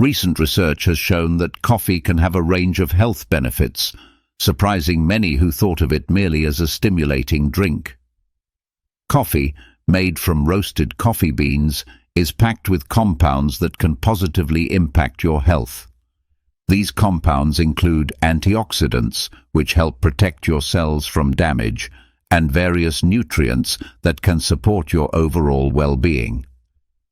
Recent research has shown that coffee can have a range of health benefits, surprising many who thought of it merely as a stimulating drink. Coffee, made from roasted coffee beans, is packed with compounds that can positively impact your health. These compounds include antioxidants, which help protect your cells from damage, and various nutrients that can support your overall well-being.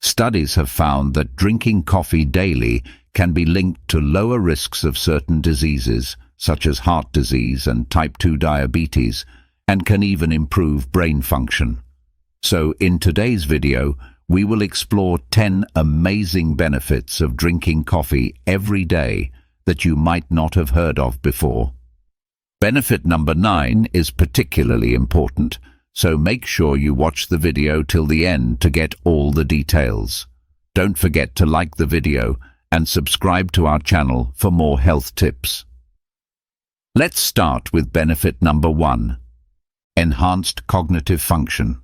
Studies have found that drinking coffee daily can be linked to lower risks of certain diseases, such as heart disease and type 2 diabetes, and can even improve brain function. So, in today's video, we will explore 10 amazing benefits of drinking coffee every day that you might not have heard of before. Benefit number 9 is particularly important, so make sure you watch the video till the end to get all the details. Don't forget to like the video and subscribe to our channel for more health tips. Let's start with benefit number 1. Enhanced cognitive function.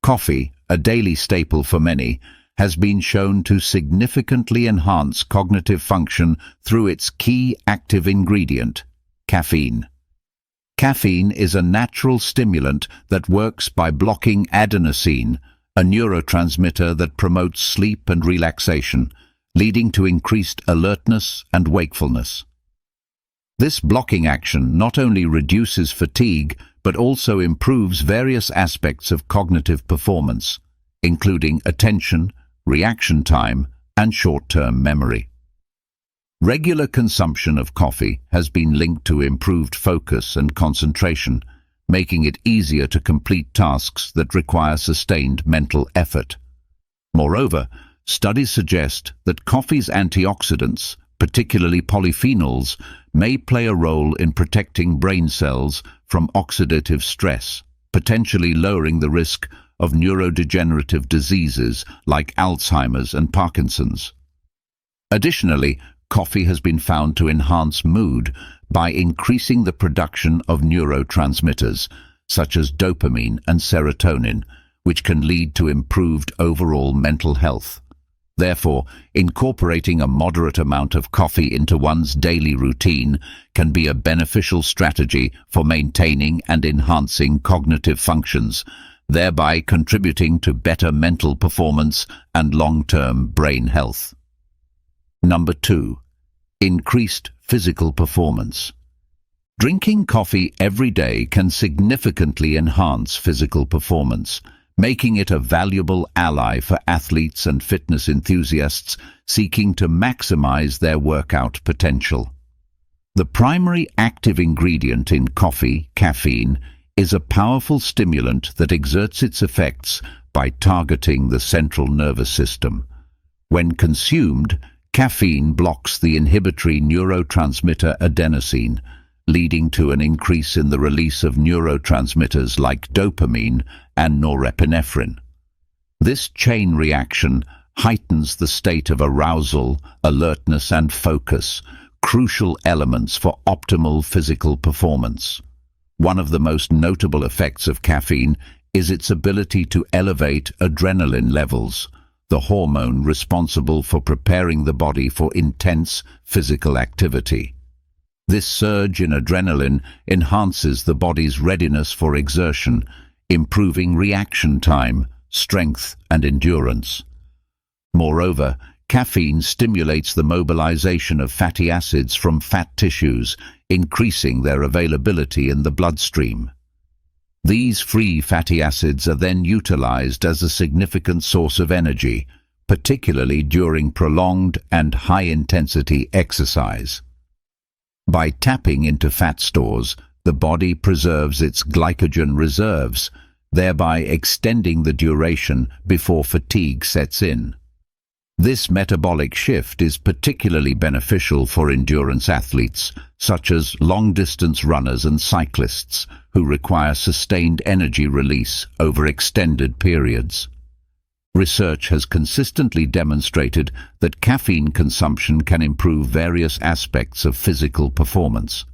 Coffee, a daily staple for many, has been shown to significantly enhance cognitive function through its key active ingredient, caffeine. Caffeine is a natural stimulant that works by blocking adenosine, a neurotransmitter that promotes sleep and relaxation, leading to increased alertness and wakefulness. This blocking action not only reduces fatigue, but also improves various aspects of cognitive performance, including attention, reaction time, and short-term memory. Regular consumption of coffee has been linked to improved focus and concentration, making it easier to complete tasks that require sustained mental effort. Moreover, studies suggest that coffee's antioxidants, particularly polyphenols, may play a role in protecting brain cells from oxidative stress, potentially lowering the risk of neurodegenerative diseases like Alzheimer's and Parkinson's. Additionally, coffee has been found to enhance mood by increasing the production of neurotransmitters, such as dopamine and serotonin, which can lead to improved overall mental health. Therefore, incorporating a moderate amount of coffee into one's daily routine can be a beneficial strategy for maintaining and enhancing cognitive functions, thereby contributing to better mental performance and long-term brain health. Number 2. Increased physical performance. Drinking coffee every day can significantly enhance physical performance, making it a valuable ally for athletes and fitness enthusiasts seeking to maximize their workout potential. The primary active ingredient in coffee, caffeine, is a powerful stimulant that exerts its effects by targeting the central nervous system. When consumed, caffeine blocks the inhibitory neurotransmitter adenosine, leading to an increase in the release of neurotransmitters like dopamine and norepinephrine. This chain reaction heightens the state of arousal, alertness, and focus, crucial elements for optimal physical performance. One of the most notable effects of caffeine is its ability to elevate adrenaline levels, the hormone responsible for preparing the body for intense physical activity. This surge in adrenaline enhances the body's readiness for exertion, improving reaction time, strength, and endurance. Moreover, caffeine stimulates the mobilization of fatty acids from fat tissues, increasing their availability in the bloodstream. These free fatty acids are then utilized as a significant source of energy, particularly during prolonged and high-intensity exercise. By tapping into fat stores, the body preserves its glycogen reserves, thereby extending the duration before fatigue sets in. This metabolic shift is particularly beneficial for endurance athletes, such as long-distance runners and cyclists, who require sustained energy release over extended periods. Research has consistently demonstrated that caffeine consumption can improve various aspects of physical performance.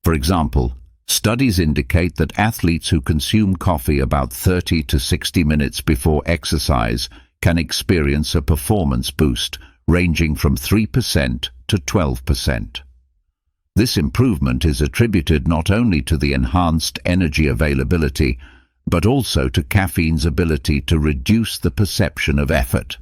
For example, studies indicate that athletes who consume coffee about 30 to 60 minutes before exercise can experience a performance boost, ranging from 3% to 12%. This improvement is attributed not only to the enhanced energy availability, but also to caffeine's ability to reduce the perception of effort.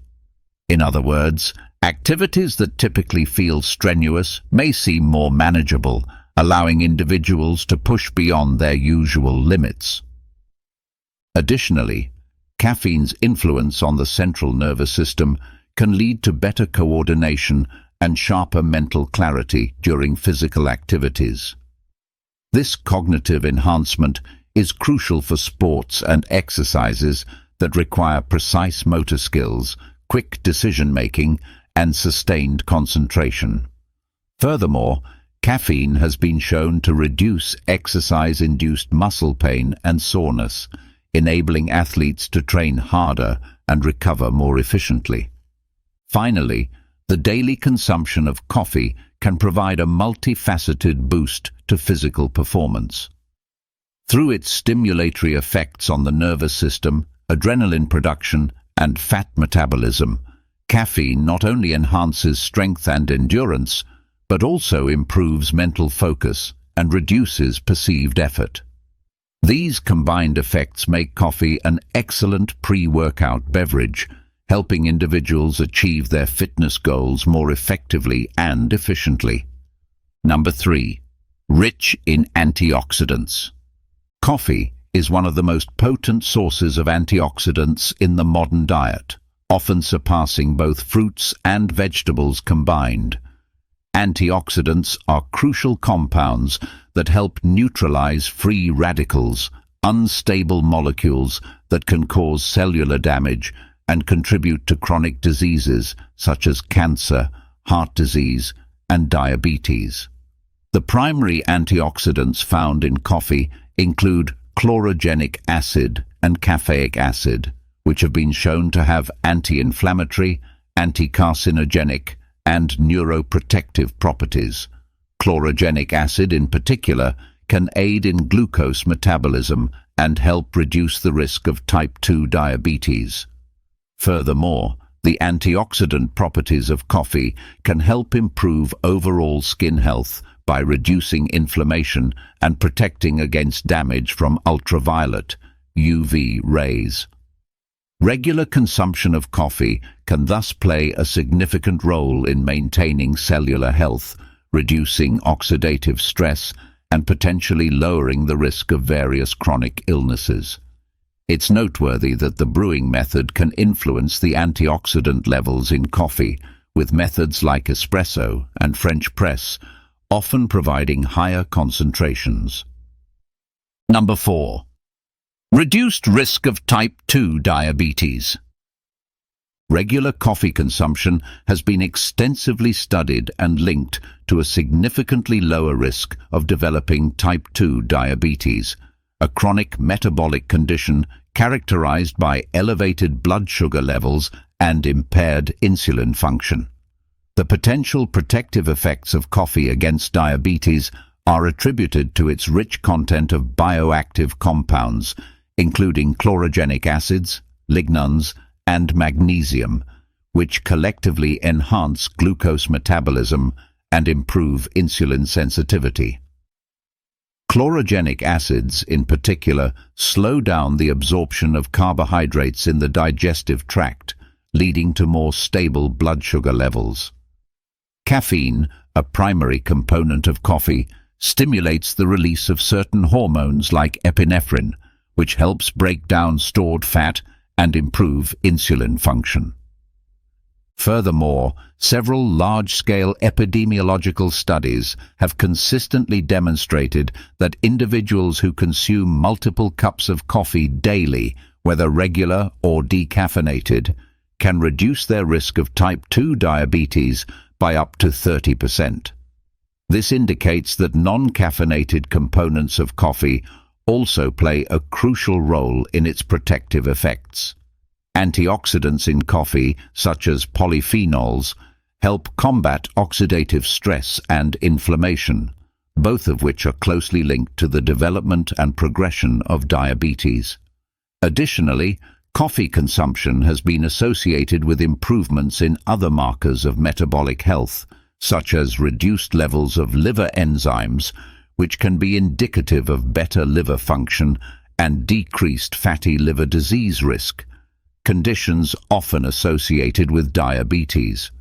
In other words, activities that typically feel strenuous may seem more manageable, allowing individuals to push beyond their usual limits. Additionally, caffeine's influence on the central nervous system can lead to better coordination and sharper mental clarity during physical activities. This cognitive enhancement is crucial for sports and exercises that require precise motor skills, quick decision-making, and sustained concentration. Furthermore, caffeine has been shown to reduce exercise-induced muscle pain and soreness, enabling athletes to train harder and recover more efficiently. Finally, the daily consumption of coffee can provide a multifaceted boost to physical performance. Through its stimulatory effects on the nervous system, adrenaline production, and fat metabolism, caffeine not only enhances strength and endurance, but also improves mental focus and reduces perceived effort. These combined effects make coffee an excellent pre-workout beverage, helping individuals achieve their fitness goals more effectively and efficiently. Number 3. Rich in antioxidants. Coffee is one of the most potent sources of antioxidants in the modern diet, often surpassing both fruits and vegetables combined. Antioxidants are crucial compounds that help neutralize free radicals, unstable molecules that can cause cellular damage and contribute to chronic diseases such as cancer, heart disease, and diabetes. The primary antioxidants found in coffee include chlorogenic acid and caffeic acid, which have been shown to have anti-inflammatory, anti-carcinogenic, and neuroprotective properties. Chlorogenic acid in particular can aid in glucose metabolism and help reduce the risk of type 2 diabetes. Furthermore, the antioxidant properties of coffee can help improve overall skin health by reducing inflammation and protecting against damage from ultraviolet (UV) rays. Regular consumption of coffee can thus play a significant role in maintaining cellular health, reducing oxidative stress, and potentially lowering the risk of various chronic illnesses. It's noteworthy that the brewing method can influence the antioxidant levels in coffee, with methods like espresso and French press often providing higher concentrations. Number 4. Reduced risk of type 2 diabetes. Regular coffee consumption has been extensively studied and linked to a significantly lower risk of developing type 2 diabetes, a chronic metabolic condition characterized by elevated blood sugar levels and impaired insulin function. The potential protective effects of coffee against diabetes are attributed to its rich content of bioactive compounds, including chlorogenic acids, lignans, and magnesium, which collectively enhance glucose metabolism and improve insulin sensitivity. Chlorogenic acids, in particular, slow down the absorption of carbohydrates in the digestive tract, leading to more stable blood sugar levels. Caffeine, a primary component of coffee, stimulates the release of certain hormones like epinephrine, which helps break down stored fat and improve insulin function. Furthermore, several large-scale epidemiological studies have consistently demonstrated that individuals who consume multiple cups of coffee daily, whether regular or decaffeinated, can reduce their risk of type 2 diabetes by up to 30%. This indicates that non-caffeinated components of coffee also play a crucial role in its protective effects. Antioxidants in coffee, such as polyphenols, help combat oxidative stress and inflammation, both of which are closely linked to the development and progression of diabetes. Additionally, Coffee consumption has been associated with improvements in other markers of metabolic health, such as reduced levels of liver enzymes, which can be indicative of better liver function, and decreased fatty liver disease risk, conditions often associated with diabetes.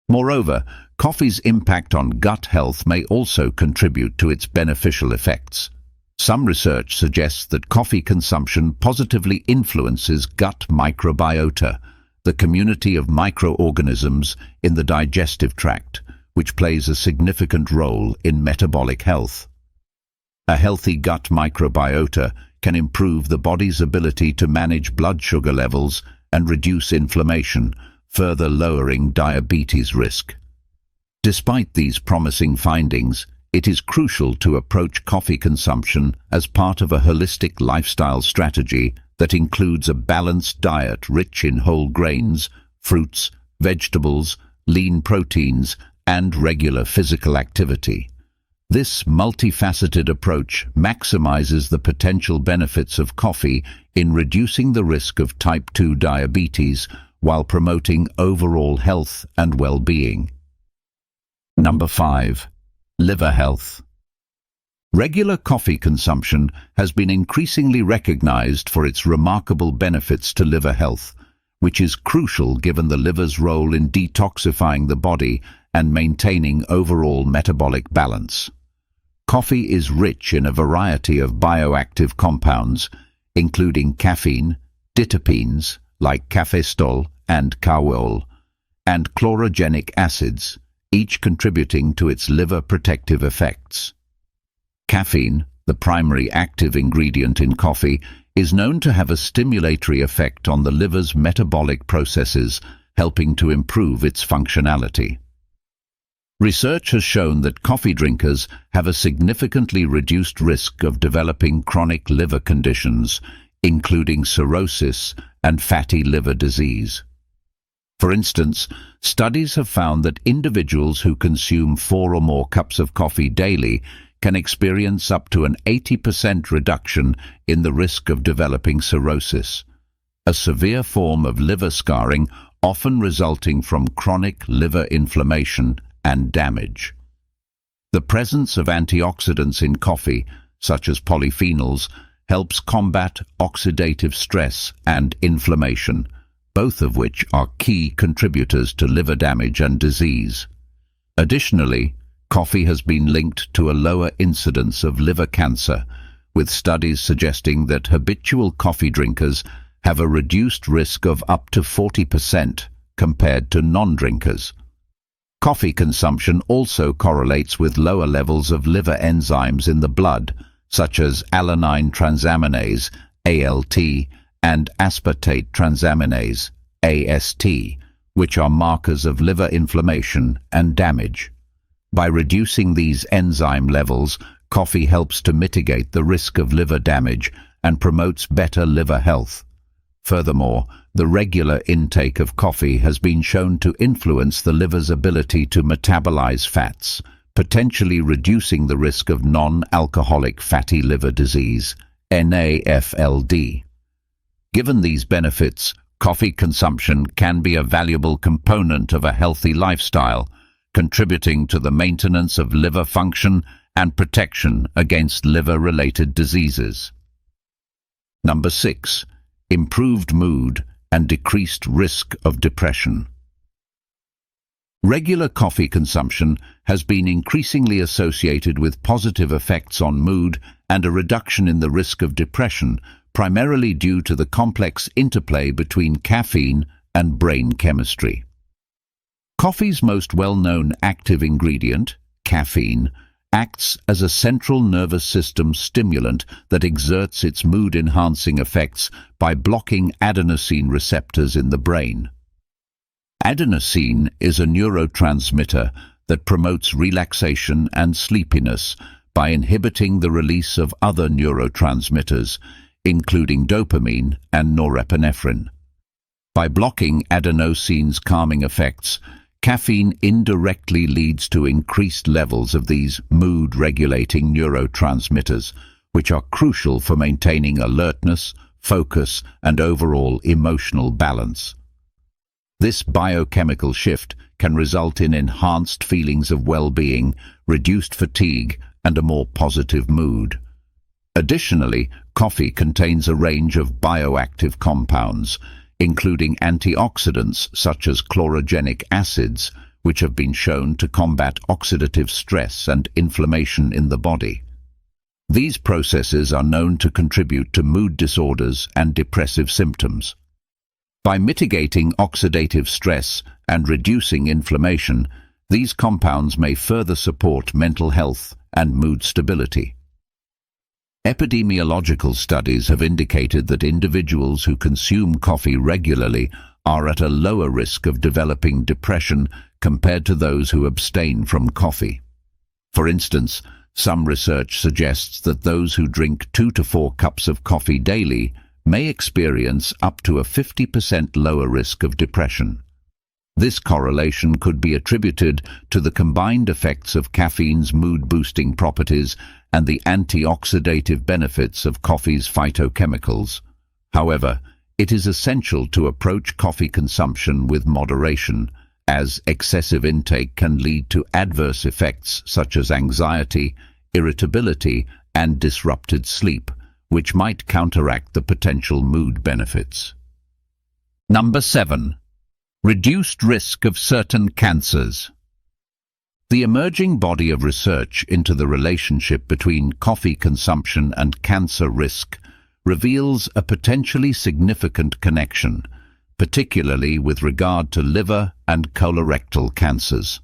Moreover, coffee's impact on gut health may also contribute to its beneficial effects. Some research suggests that coffee consumption positively influences gut microbiota, the community of microorganisms in the digestive tract, which plays a significant role in metabolic health. A healthy gut microbiota can improve the body's ability to manage blood sugar levels and reduce inflammation, further lowering diabetes risk. Despite these promising findings, it is crucial to approach coffee consumption as part of a holistic lifestyle strategy that includes a balanced diet rich in whole grains, fruits, vegetables, lean proteins, and regular physical activity. This multifaceted approach maximizes the potential benefits of coffee in reducing the risk of type 2 diabetes while promoting overall health and well-being. Number 5. Liver health. Regular coffee consumption has been increasingly recognized for its remarkable benefits to liver health, which is crucial given the liver's role in detoxifying the body and maintaining overall metabolic balance. Coffee is rich in a variety of bioactive compounds, including caffeine, diterpenes like cafestol and kawol, and chlorogenic acids, each contributing to its liver protective effects. Caffeine, the primary active ingredient in coffee, is known to have a stimulatory effect on the liver's metabolic processes, helping to improve its functionality. Research has shown that coffee drinkers have a significantly reduced risk of developing chronic liver conditions, including cirrhosis and fatty liver disease. For instance, studies have found that individuals who consume 4 or more cups of coffee daily can experience up to an 80% reduction in the risk of developing cirrhosis, a severe form of liver scarring often resulting from chronic liver inflammation and damage. The presence of antioxidants in coffee, such as polyphenols, helps combat oxidative stress and inflammation, both of which are key contributors to liver damage and disease. Additionally, coffee has been linked to a lower incidence of liver cancer, with studies suggesting that habitual coffee drinkers have a reduced risk of up to 40% compared to non-drinkers. Coffee consumption also correlates with lower levels of liver enzymes in the blood, such as alanine transaminase, ALT, and aspartate transaminase, AST, which are markers of liver inflammation and damage. By reducing these enzyme levels, coffee helps to mitigate the risk of liver damage and promotes better liver health. Furthermore, the regular intake of coffee has been shown to influence the liver's ability to metabolize fats, potentially reducing the risk of non-alcoholic fatty liver disease, NAFLD. Given these benefits, coffee consumption can be a valuable component of a healthy lifestyle, contributing to the maintenance of liver function and protection against liver-related diseases. Number 6. Improved mood and decreased risk of depression. Regular coffee consumption has been increasingly associated with positive effects on mood and a reduction in the risk of depression, primarily due to the complex interplay between caffeine and brain chemistry. Coffee's most well-known active ingredient, caffeine, acts as a central nervous system stimulant that exerts its mood-enhancing effects by blocking adenosine receptors in the brain. Adenosine is a neurotransmitter that promotes relaxation and sleepiness by inhibiting the release of other neurotransmitters, including dopamine and norepinephrine. By blocking adenosine's calming effects, caffeine indirectly leads to increased levels of these mood-regulating neurotransmitters, which are crucial for maintaining alertness, focus, and overall emotional balance. This biochemical shift can result in enhanced feelings of well-being, reduced fatigue, and a more positive mood. Additionally, coffee contains a range of bioactive compounds, including antioxidants such as chlorogenic acids, which have been shown to combat oxidative stress and inflammation in the body. These processes are known to contribute to mood disorders and depressive symptoms. By mitigating oxidative stress and reducing inflammation, these compounds may further support mental health and mood stability. Epidemiological studies have indicated that individuals who consume coffee regularly are at a lower risk of developing depression compared to those who abstain from coffee. For instance, some research suggests that those who drink 2 to 4 cups of coffee daily may experience up to a 50% lower risk of depression. This correlation could be attributed to the combined effects of caffeine's mood-boosting properties and the antioxidative benefits of coffee's phytochemicals. However, it is essential to approach coffee consumption with moderation, as excessive intake can lead to adverse effects such as anxiety, irritability, and disrupted sleep, which might counteract the potential mood benefits. Number 7. Reduced risk of certain cancers. The emerging body of research into the relationship between coffee consumption and cancer risk reveals a potentially significant connection, particularly with regard to liver and colorectal cancers.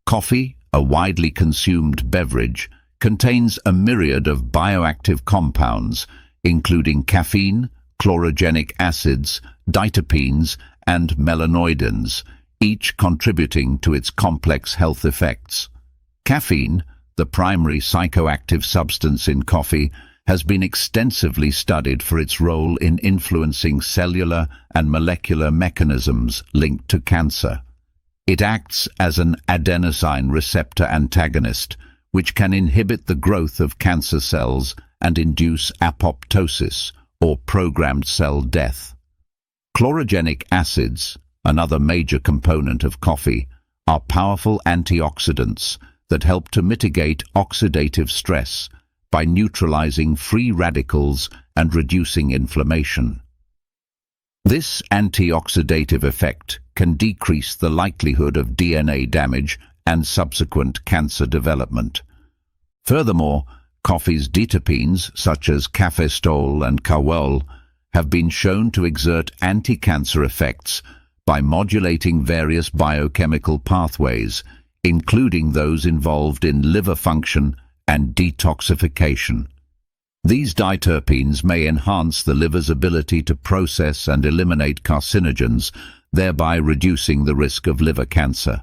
Coffee, a widely consumed beverage, contains a myriad of bioactive compounds, including caffeine, chlorogenic acids, diterpenes, and melanoidins, each contributing to its complex health effects. Caffeine, the primary psychoactive substance in coffee, has been extensively studied for its role in influencing cellular and molecular mechanisms linked to cancer. It acts as an adenosine receptor antagonist, which can inhibit the growth of cancer cells and induce apoptosis, or programmed cell death. Chlorogenic acids, another major component of coffee, are powerful antioxidants that help to mitigate oxidative stress by neutralizing free radicals and reducing inflammation. This antioxidative effect can decrease the likelihood of DNA damage and subsequent cancer development. Furthermore, coffee's diterpenes, such as cafestol and kawol, have been shown to exert anti-cancer effects by modulating various biochemical pathways, including those involved in liver function and detoxification. These diterpenes may enhance the liver's ability to process and eliminate carcinogens, thereby reducing the risk of liver cancer.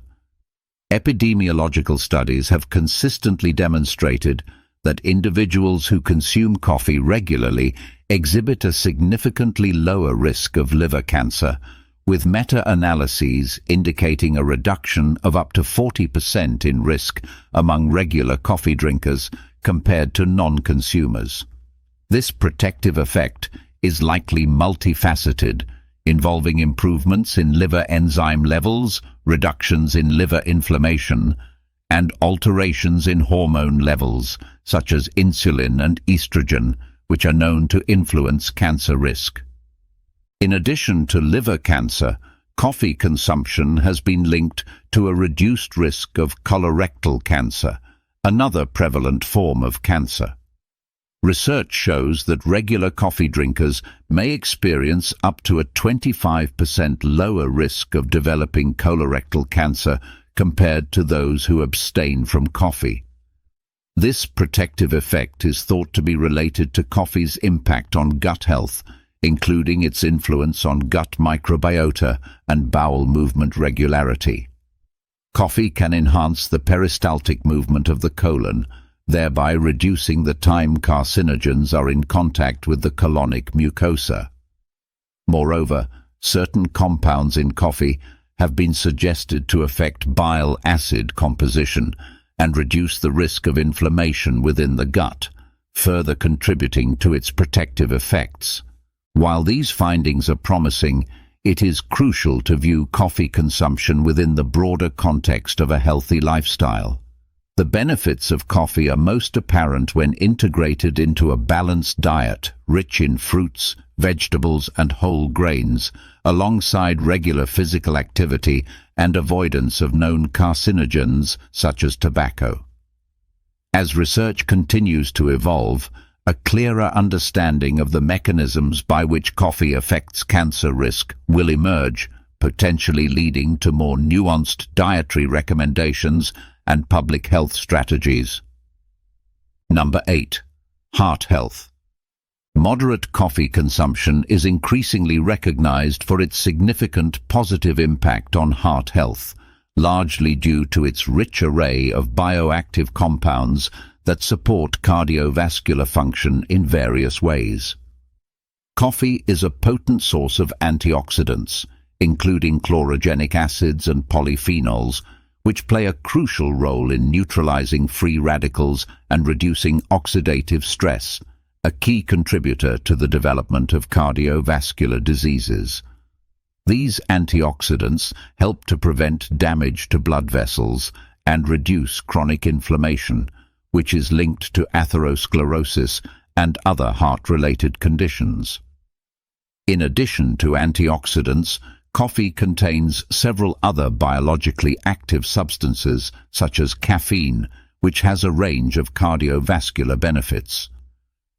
Epidemiological studies have consistently demonstrated that individuals who consume coffee regularly exhibit a significantly lower risk of liver cancer, with meta-analyses indicating a reduction of up to 40% in risk among regular coffee drinkers compared to non-consumers. This protective effect is likely multifaceted, involving improvements in liver enzyme levels, reductions in liver inflammation, and alterations in hormone levels, such as insulin and estrogen, which are known to influence cancer risk. In addition to liver cancer, coffee consumption has been linked to a reduced risk of colorectal cancer, another prevalent form of cancer. Research shows that regular coffee drinkers may experience up to a 25% lower risk of developing colorectal cancer compared to those who abstain from coffee. This protective effect is thought to be related to coffee's impact on gut health, including its influence on gut microbiota and bowel movement regularity. Coffee can enhance the peristaltic movement of the colon, thereby reducing the time carcinogens are in contact with the colonic mucosa. Moreover, certain compounds in coffee have been suggested to affect bile acid composition and reduce the risk of inflammation within the gut, further contributing to its protective effects. While these findings are promising, it is crucial to view coffee consumption within the broader context of a healthy lifestyle. The benefits of coffee are most apparent when integrated into a balanced diet, rich in fruits, vegetables, and whole grains, alongside regular physical activity and avoidance of known carcinogens such as tobacco. As research continues to evolve, a clearer understanding of the mechanisms by which coffee affects cancer risk will emerge, potentially leading to more nuanced dietary recommendations and public health strategies. Number 8. Heart health. Moderate coffee consumption is increasingly recognized for its significant positive impact on heart health, largely due to its rich array of bioactive compounds that support cardiovascular function in various ways. Coffee is a potent source of antioxidants, including chlorogenic acids and polyphenols, which play a crucial role in neutralizing free radicals and reducing oxidative stress, a key contributor to the development of cardiovascular diseases. These antioxidants help to prevent damage to blood vessels and reduce chronic inflammation, which is linked to atherosclerosis and other heart-related conditions. In addition to antioxidants, coffee contains several other biologically active substances, such as caffeine, which has a range of cardiovascular benefits.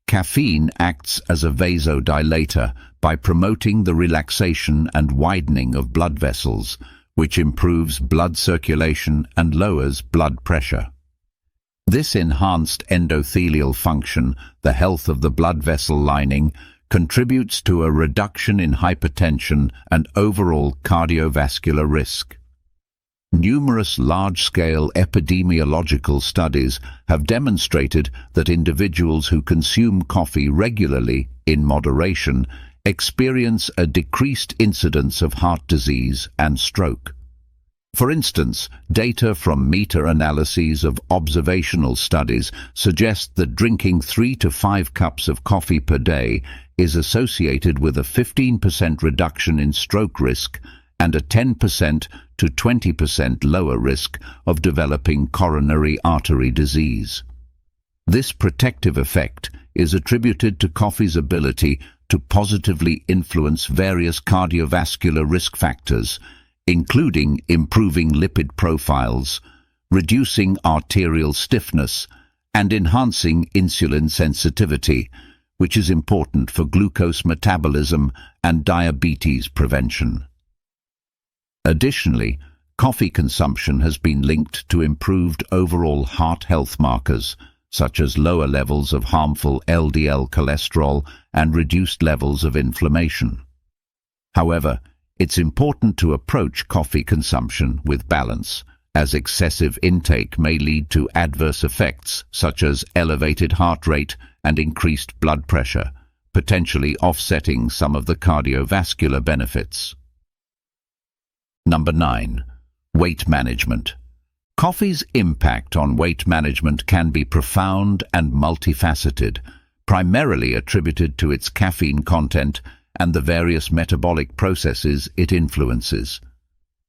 Caffeine acts as a vasodilator by promoting the relaxation and widening of blood vessels, which improves blood circulation and lowers blood pressure. This enhanced endothelial function, the health of the blood vessel lining, contributes to a reduction in hypertension and overall cardiovascular risk. Numerous large-scale epidemiological studies have demonstrated that individuals who consume coffee regularly, in moderation, experience a decreased incidence of heart disease and stroke. For instance, data from meta-analyses of observational studies suggest that drinking 3 to 5 cups of coffee per day is associated with a 15% reduction in stroke risk and a 10% to 20% lower risk of developing coronary artery disease. This protective effect is attributed to coffee's ability to positively influence various cardiovascular risk factors, including improving lipid profiles, reducing arterial stiffness, and enhancing insulin sensitivity, which is important for glucose metabolism and diabetes prevention. Additionally, coffee consumption has been linked to improved overall heart health markers, such as lower levels of harmful LDL cholesterol and reduced levels of inflammation. However, it's important to approach coffee consumption with balance, as excessive intake may lead to adverse effects such as elevated heart rate and increased blood pressure, potentially offsetting some of the cardiovascular benefits. Number 9. Weight management. Coffee's impact on weight management can be profound and multifaceted, primarily attributed to its caffeine content and the various metabolic processes it influences.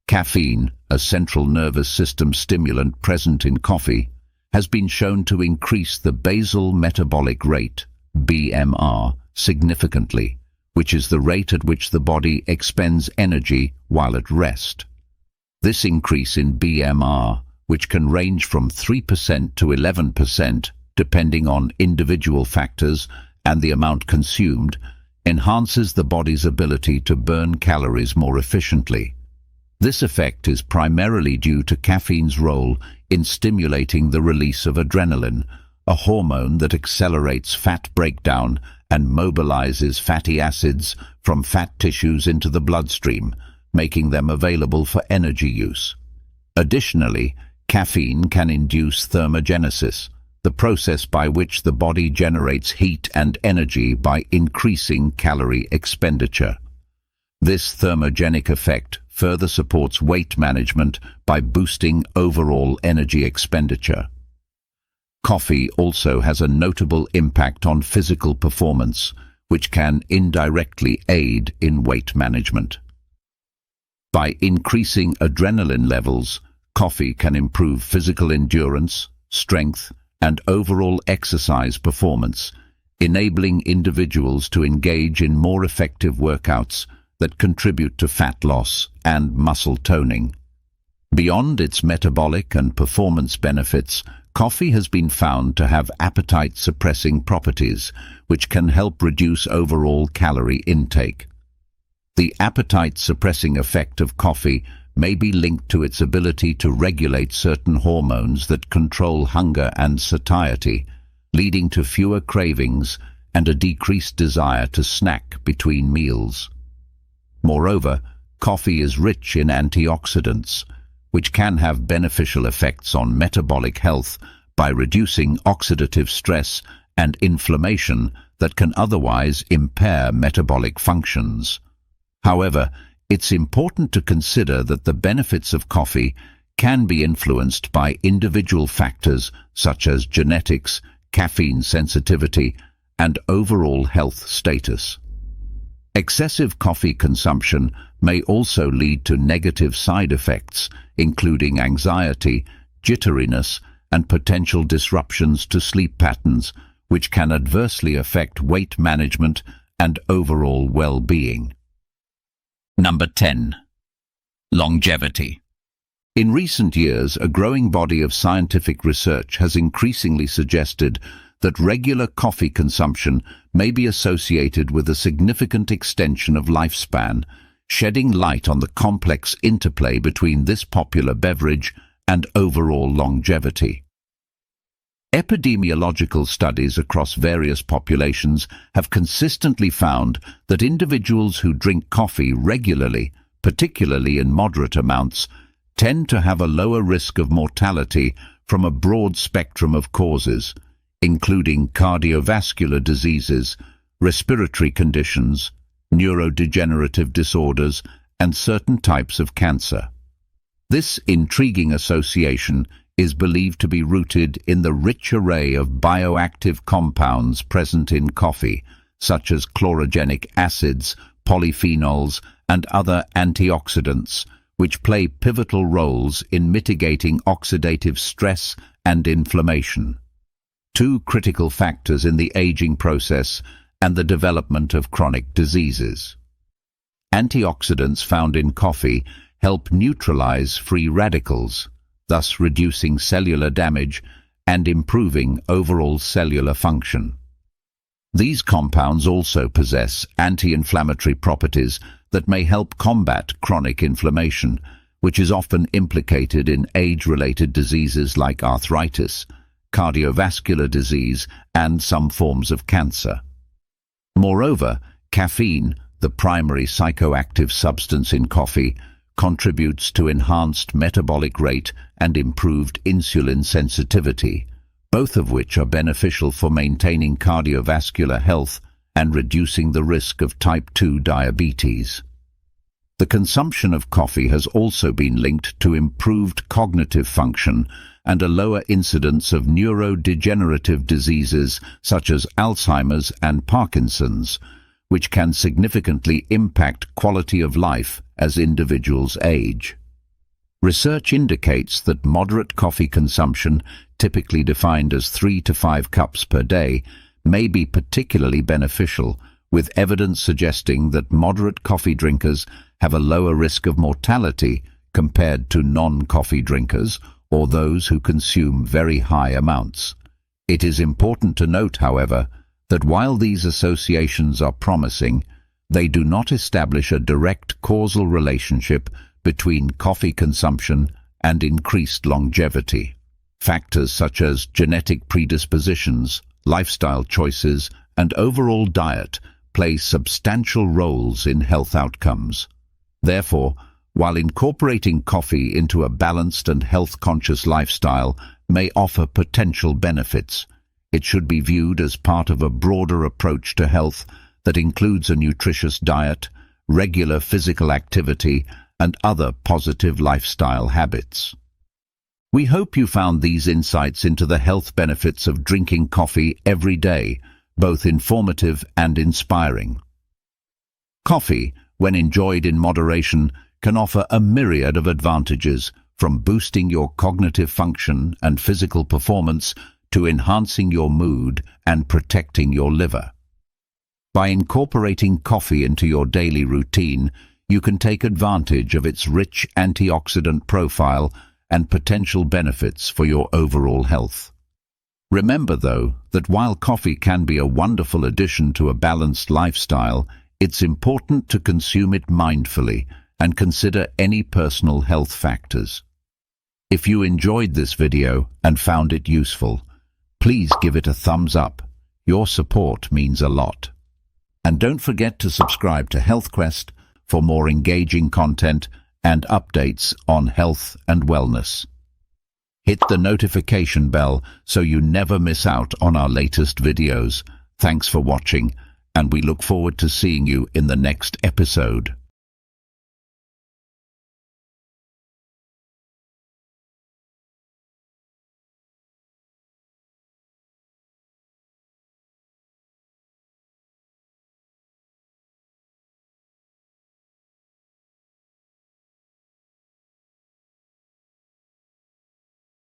Caffeine, a central nervous system stimulant present in coffee, has been shown to increase the basal metabolic rate, BMR, significantly, which is the rate at which the body expends energy while at rest. This increase in BMR, which can range from 3% to 11%, depending on individual factors and the amount consumed, enhances the body's ability to burn calories more efficiently. This effect is primarily due to caffeine's role in stimulating the release of adrenaline, a hormone that accelerates fat breakdown and mobilizes fatty acids from fat tissues into the bloodstream, making them available for energy use. Additionally, caffeine can induce thermogenesis, the process by which the body generates heat and energy by increasing calorie expenditure. This thermogenic effect further supports weight management by boosting overall energy expenditure. Coffee also has a notable impact on physical performance, which can indirectly aid in weight management. By increasing adrenaline levels, coffee can improve physical endurance, strength, and overall exercise performance, enabling individuals to engage in more effective workouts that contribute to fat loss and muscle toning. Beyond its metabolic and performance benefits, coffee has been found to have appetite-suppressing properties, which can help reduce overall calorie intake. The appetite-suppressing effect of coffee may be linked to its ability to regulate certain hormones that control hunger and satiety, leading to fewer cravings and a decreased desire to snack between meals. Moreover, coffee is rich in antioxidants, which can have beneficial effects on metabolic health by reducing oxidative stress and inflammation that can otherwise impair metabolic functions. However, it's important to consider that the benefits of coffee can be influenced by individual factors such as genetics, caffeine sensitivity, and overall health status. Excessive coffee consumption may also lead to negative side effects, including anxiety, jitteriness, and potential disruptions to sleep patterns, which can adversely affect weight management and overall well-being. Number 10. Longevity. In recent years, a growing body of scientific research has increasingly suggested that regular coffee consumption may be associated with a significant extension of lifespan, shedding light on the complex interplay between this popular beverage and overall longevity. Epidemiological studies across various populations have consistently found that individuals who drink coffee regularly, particularly in moderate amounts, tend to have a lower risk of mortality from a broad spectrum of causes, including cardiovascular diseases, respiratory conditions, neurodegenerative disorders, and certain types of cancer. This intriguing association is believed to be rooted in the rich array of bioactive compounds present in coffee, such as chlorogenic acids, polyphenols, and other antioxidants, which play pivotal roles in mitigating oxidative stress and inflammation, two critical factors in the aging process and the development of chronic diseases. Antioxidants found in coffee help neutralize free radicals, thus reducing cellular damage and improving overall cellular function. These compounds also possess anti-inflammatory properties that may help combat chronic inflammation, which is often implicated in age-related diseases like arthritis, cardiovascular disease, and some forms of cancer. Moreover, caffeine, the primary psychoactive substance in coffee, contributes to enhanced metabolic rate and improved insulin sensitivity, both of which are beneficial for maintaining cardiovascular health and reducing the risk of type 2 diabetes. The consumption of coffee has also been linked to improved cognitive function and a lower incidence of neurodegenerative diseases such as Alzheimer's and Parkinson's, which can significantly impact quality of life as individuals age. Research indicates that moderate coffee consumption, typically defined as 3 to 5 cups per day, may be particularly beneficial, with evidence suggesting that moderate coffee drinkers have a lower risk of mortality compared to non-coffee drinkers or those who consume very high amounts. It is important to note, however, that while these associations are promising, they do not establish a direct causal relationship between coffee consumption and increased longevity. Factors such as genetic predispositions, lifestyle choices, and overall diet play substantial roles in health outcomes. Therefore, while incorporating coffee into a balanced and health-conscious lifestyle may offer potential benefits, it should be viewed as part of a broader approach to health that includes a nutritious diet, regular physical activity, and other positive lifestyle habits. We hope you found these insights into the health benefits of drinking coffee every day both informative and inspiring. Coffee, when enjoyed in moderation, can offer a myriad of advantages, from boosting your cognitive function and physical performance to enhancing your mood and protecting your liver. By incorporating coffee into your daily routine, you can take advantage of its rich antioxidant profile and potential benefits for your overall health. Remember, though, that while coffee can be a wonderful addition to a balanced lifestyle, it's important to consume it mindfully and consider any personal health factors. If you enjoyed this video and found it useful, please give it a thumbs up. Your support means a lot. And don't forget to subscribe to HealthQuest for more engaging content and updates on health and wellness. Hit the notification bell so you never miss out on our latest videos. Thanks for watching, and we look forward to seeing you in the next episode.